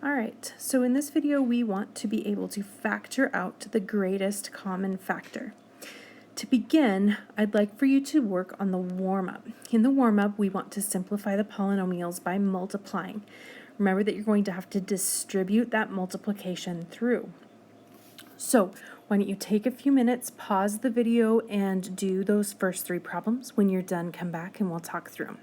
All right, so in this video we want to be able to factor out the greatest common factor. To begin, I'd like for you to work on the warm-up. In the warm-up, we want to simplify the polynomials by multiplying. Remember that you're going to have to distribute that multiplication through. So why don't you take a few minutes, pause the video, and do those first 3 problems. When you're done, come back and we'll talk through them.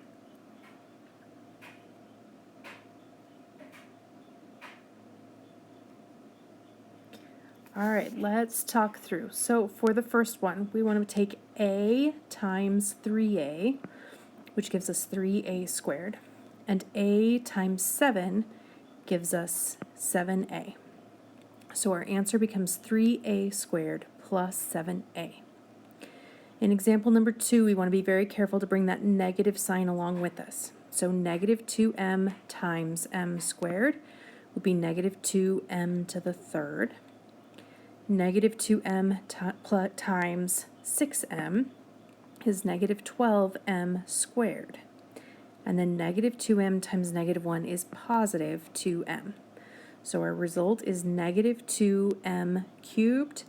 All right, let's talk through. So for the first one, we want to take a times 3a, which gives us 3a squared, and a times 7 gives us 7a. So our answer becomes 3a squared plus 7a. In example number 2, we want to be very careful to bring that negative sign along with us. So negative 2m times m squared would be negative 2m to the third. Negative 2m times 6m is negative 12m squared. And then negative 2m times negative 1 is positive 2m. So our result is negative 2m cubed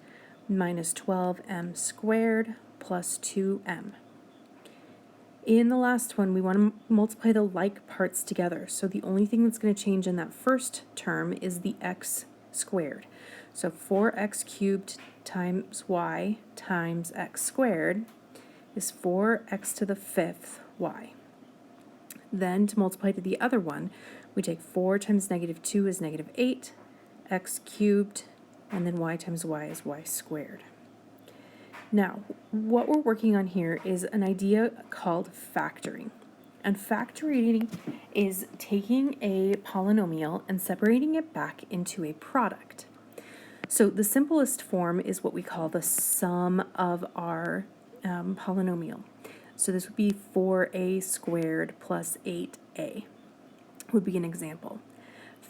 minus 12m squared plus 2m. In the last one, we want to multiply the like parts together. So the only thing that's going to change in that first term is the x squared. So 4x cubed times y times x squared is 4x to the 5th y. Then to multiply to the other one, we take 4 times negative 2 is negative 8, x cubed, and then y times y is y squared. Now, what we're working on here is an idea called factoring. And factoring is taking a polynomial and separating it back into a product. So the simplest form is what we call the sum of our polynomial. So this would be 4a squared plus 8a would be an example.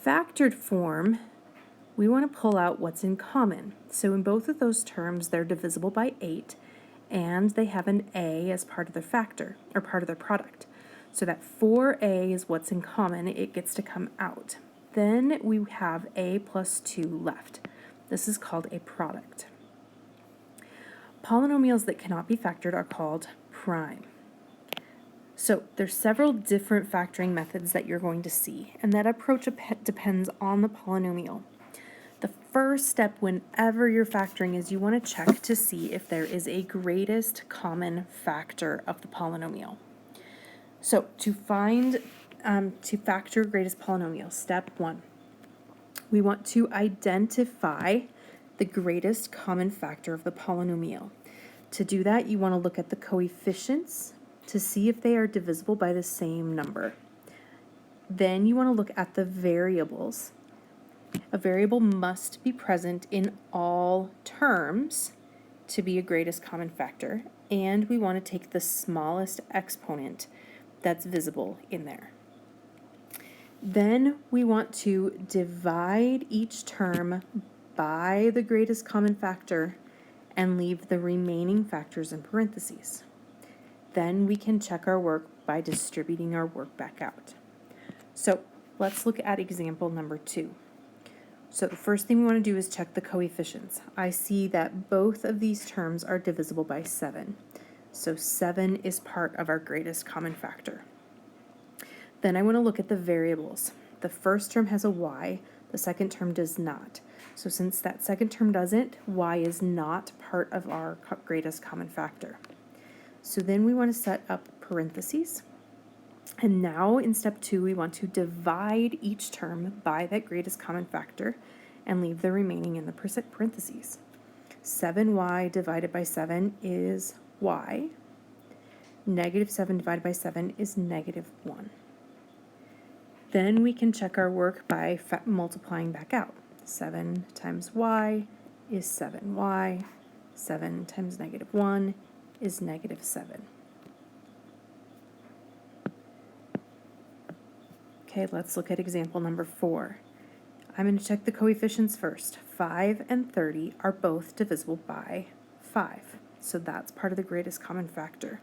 Factored form, we want to pull out what's in common. So in both of those terms, they're divisible by 8, and they have an a as part of their factor, or part of their product. So that 4a is what's in common, it gets to come out. Then we have a plus 2 left. This is called a product. Polynomials that cannot be factored are called prime. So there's several different factoring methods that you're going to see, and that approach depends on the polynomial. The first step whenever you're factoring is you want to check to see if there is a greatest common factor of the polynomial. So to factor greatest polynomial, step 1. We want to identify the greatest common factor of the polynomial. To do that, you want to look at the coefficients to see if they are divisible by the same number. Then you want to look at the variables. A variable must be present in all terms to be a greatest common factor, and we want to take the smallest exponent that's visible in there. Then we want to divide each term by the greatest common factor and leave the remaining factors in parentheses. Then we can check our work by distributing our work back out. So let's look at example number 2. So the first thing we want to do is check the coefficients. I see that both of these terms are divisible by 7. So 7 is part of our greatest common factor. Then I want to look at the variables. The first term has a y, the second term does not. So since that second term doesn't, y is not part of our greatest common factor. So then we want to set up parentheses. And now in step 2, we want to divide each term by that greatest common factor and leave the remaining in the parentheses. 7y divided by 7 is y. Negative 7 divided by 7 is negative 1. Then we can check our work by multiplying back out. 7 times y is 7y. 7 times negative 1 is negative 7. Okay, let's look at example number 4. I'm going to check the coefficients first. 5 and 30 are both divisible by 5. So that's part of the greatest common factor.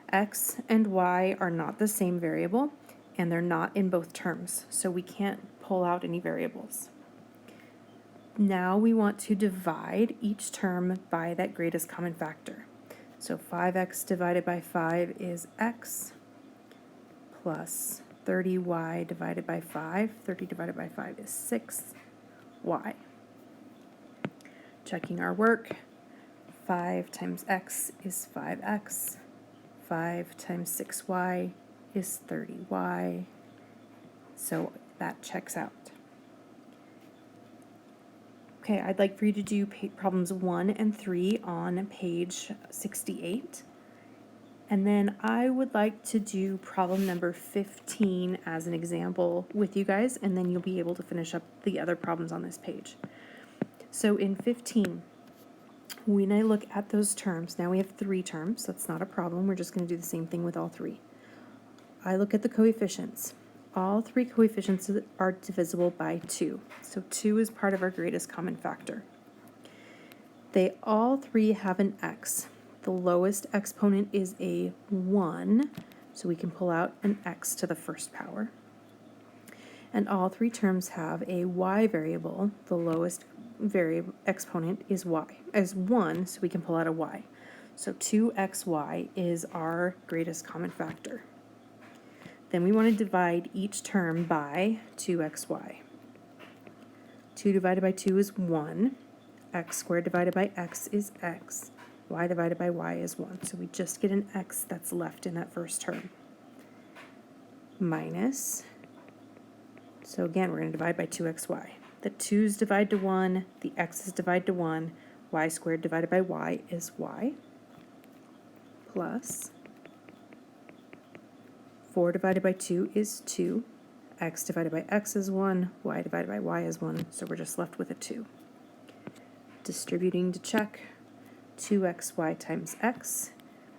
X and y are not the same variable, and they're not in both terms. So we can't pull out any variables. Now we want to divide each term by that greatest common factor. So 5x divided by 5 is x, plus 30y divided by 5. 30 divided by 5 is 6y. Checking our work, 5 times x is 5x. 5 times 6y is 30y. So that checks out. Okay, I'd like for you to do problems 1 and 3 on page 68. And then I would like to do problem number 15 as an example with you guys, and then you'll be able to finish up the other problems on this page. So in 15, when I look at those terms, now we have 3 terms, that's not a problem, we're just going to do the same thing with all 3. I look at the coefficients. All 3 coefficients are divisible by 2. So 2 is part of our greatest common factor. They all 3 have an x. The lowest exponent is a 1, so we can pull out an x to the first power. And all 3 terms have a y variable. The lowest exponent is 1, so we can pull out a y. So 2xy is our greatest common factor. Then we want to divide each term by 2xy. 2 divided by 2 is 1. X squared divided by x is x. Y divided by y is 1. So we just get an x that's left in that first term. Minus, so again, we're going to divide by 2xy. The 2's divide to 1, the x's divide to 1, y squared divided by y is y, plus 4 divided by 2 is 2, x divided by x is 1, y divided by y is 1, so we're just left with a 2. Distributing to check, 2xy times x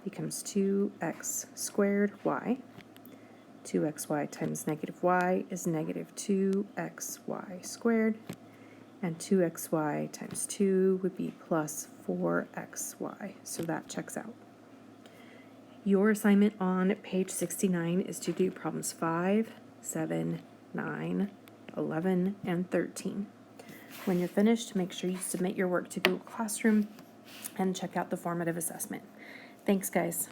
becomes 2x squared y. 2xy times negative y is negative 2xy squared, and 2xy times 2 would be plus 4xy, so that checks out. Your assignment on page 69 is to do problems 5, 7, 9, 11, and 13. When you're finished, make sure you submit your work to Google Classroom and check out the formative assessment. Thanks, guys.